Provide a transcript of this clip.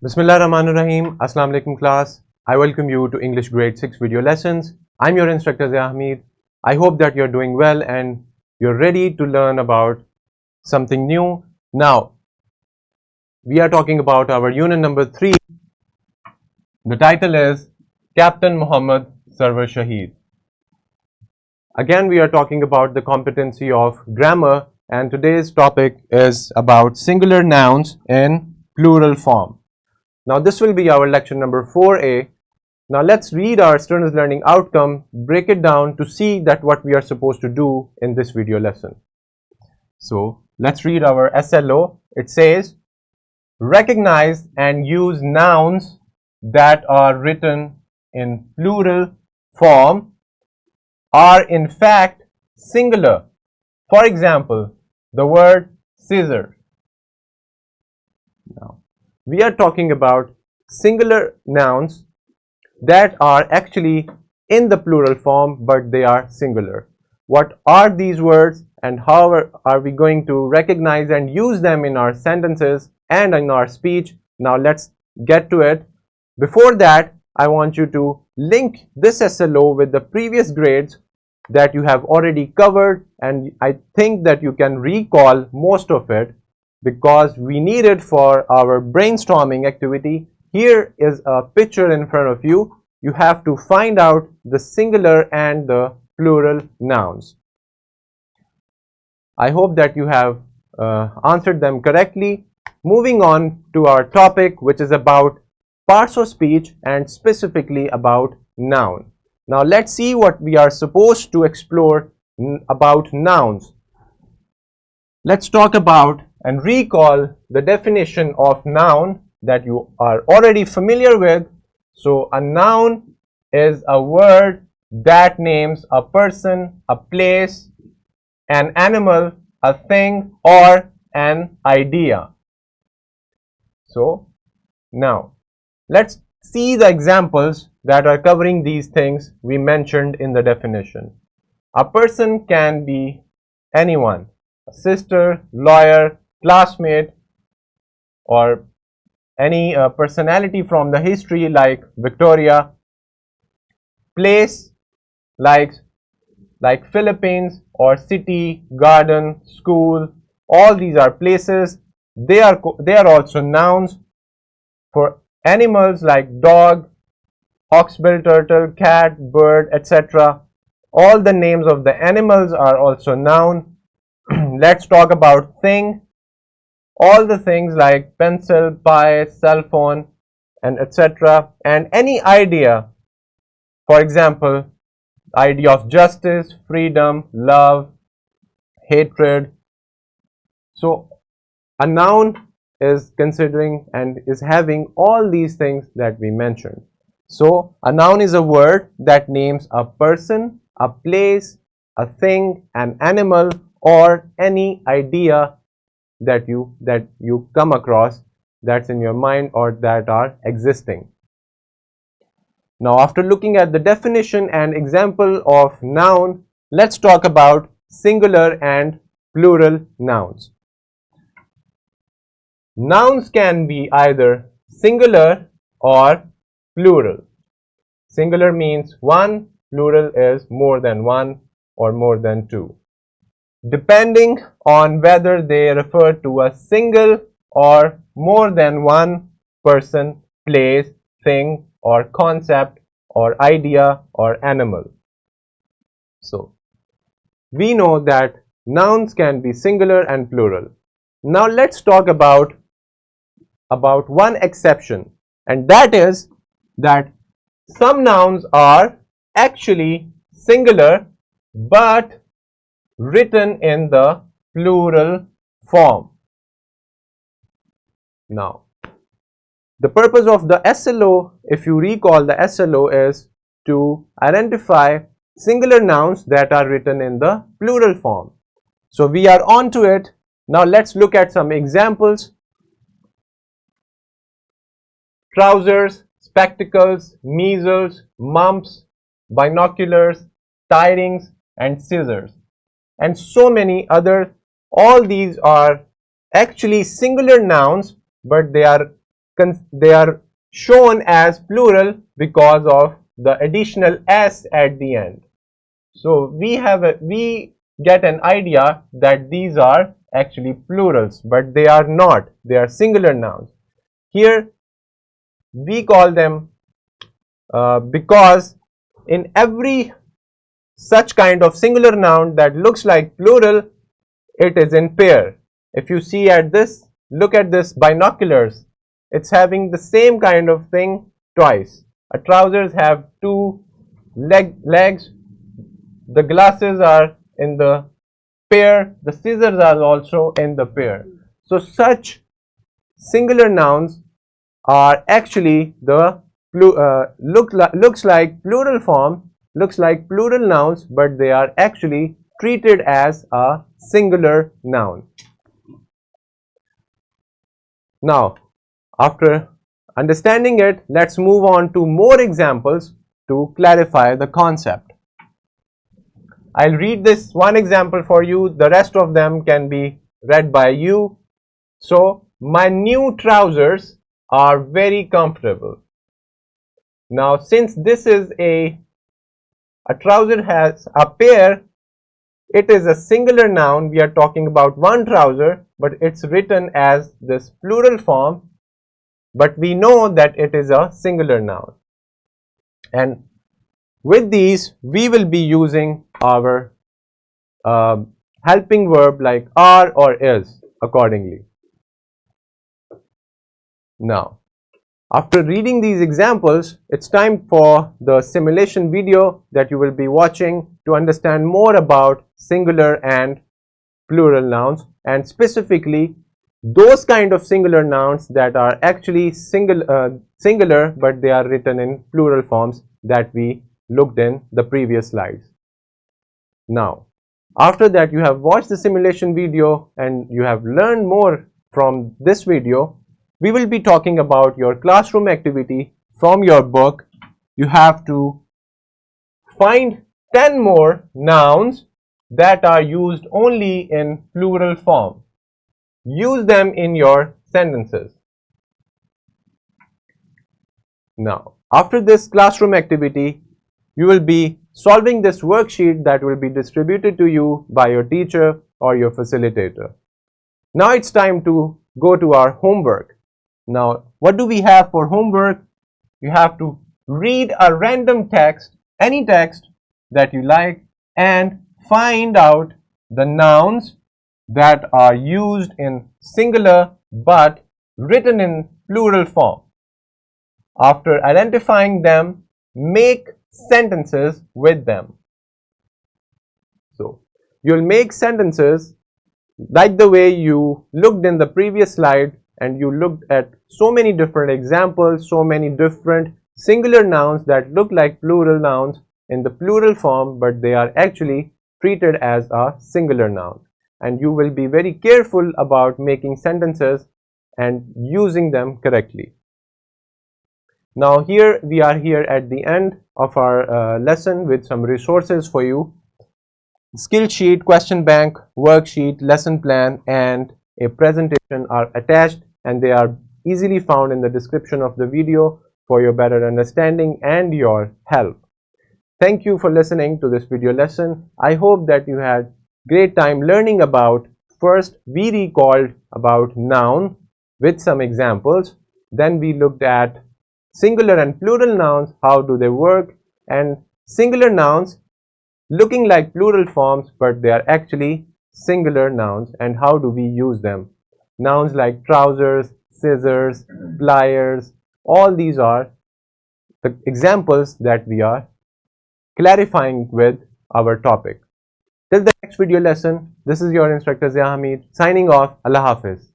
Bismillahirrahmanirrahim. Assalamu alaikum class. I welcome you to English grade 6 video lessons. I'm your instructor Zahmid. I hope that you're doing well and you're ready to learn about something new. Now, we are talking about our unit number 3. The title is Captain Muhammad Sarwar Shaheed. Again, we are talking about the competency of grammar, and today's topic is about singular nouns in plural form. Now this will be our lecture number 4A. Now let's read our students learning outcome, break it down to see that what we are supposed to do in this video lesson. So let's read our SLO. It says, recognize and use nouns that are written in plural form are in fact singular. For example, the word scissor. Now, we are talking about singular nouns that are actually in the plural form, but they are singular. What are these words and how are we going to recognize and use them in our sentences and in our speech? Now let's get to it. Before that, I want you to link this SLO with the previous grades that you have already covered, and I think that you can recall most of it because we need it for our brainstorming activity. Here is a picture in front of you. You have to find out the singular and the plural nouns. I hope that you have answered them correctly. Moving on to our topic, which is about parts of speech and specifically about noun. Now let's see what we are supposed to explore about nouns. Let's talk about and recall the definition of noun that you are already familiar with. So a noun is a word that names a person, a place, an animal, a thing, or an idea. So now let's see the examples that are covering these things we mentioned in the definition. A person can be anyone, a sister, lawyer, classmate, or any personality from the history like Victoria. Place like Philippines, or city, garden, school, all these are places. They are also nouns. For animals like dog, hawksbill turtle, cat, bird, etc. All the names of the animals are also noun. Let's talk about thing. All the things like pencil, pie, cell phone, and etc. And any idea, for example, idea of justice, freedom, love, hatred. So a noun is considering and is having all these things that we mentioned. So a noun is a word that names a person, a place, a thing, an animal, or any idea that you come across that's in your mind or that are existing. Now after looking at the definition and example of noun, let's talk about singular and plural nouns. Nouns can be either singular or plural. Singular means one, plural is more than one or more than two, depending on whether they refer to a single or more than one person, place, thing, or concept, or idea, or animal. So we know that nouns can be singular and plural. Now let's talk about one exception, and that is that some nouns are actually singular but written in the plural form. Now the purpose of the SLO, if you recall, the SLO is to identify singular nouns that are written in the plural form. So we are on to it. Now let's look at some examples. Trousers, spectacles, measles, mumps, binoculars, tidings, and scissors, and so many other. All these are actually singular nouns, but they are they are shown as plural because of the additional s at the end. So we get an idea that these are actually plurals, but they are not. They are singular nouns. Here we call them because in every such kind of singular noun that looks like plural, it is in pair. If you see at this, look at this binoculars, it's having the same kind of thing twice. A trousers have two legs, the glasses are in the pair, the scissors are also in the pair. So such singular nouns are actually the looks like plural form, looks like plural nouns, but they are actually treated as a singular noun. Now, after understanding it, let's move on to more examples to clarify the concept. I'll read this one example for you. The rest of them can be read by you. So, my new trousers are very comfortable. Now, since this is a trouser has a pair, it is a singular noun. We are talking about one trouser, but it's written as this plural form, but we know that it is a singular noun. And with these, we will be using our helping verb like are or is accordingly. Now, after reading these examples, it's time for the simulation video that you will be watching to understand more about singular and plural nouns, and specifically those kind of singular nouns that are actually singular but they are written in plural forms that we looked in the previous slides. Now, after that you have watched the simulation video and you have learned more from this video, we will be talking about your classroom activity from your book. You have to find 10 more nouns that are used only in plural form. Use them in your sentences. Now, after this classroom activity, you will be solving this worksheet that will be distributed to you by your teacher or your facilitator. Now it's time to go to our homework. Now, what do we have for homework? You have to read a random text, any text that you like, and find out the nouns that are used in singular but written in plural form. After identifying them, make sentences with them. So, you'll make sentences like the way you looked in the previous slide, and you looked at so many different examples, so many different singular nouns that look like plural nouns in the plural form, but they are actually treated as a singular noun. And you will be very careful about making sentences and using them correctly. Now here we are here at the end of our lesson with some resources for you. Skill sheet, question bank, worksheet, lesson plan, and a presentation are attached, and they are easily found in the description of the video for your better understanding and your help. Thank you for listening to this video lesson. I hope that you had great time learning about. First, we recalled about noun with some examples. Then we looked at singular and plural nouns, how do they work, and singular nouns looking like plural forms, but they are actually singular nouns, and how do we use them. Nouns like trousers, scissors, pliers, all these are the examples that we are clarifying with our topic. Till the next video lesson, this is your instructor Zia Hamid signing off. Allah Hafiz.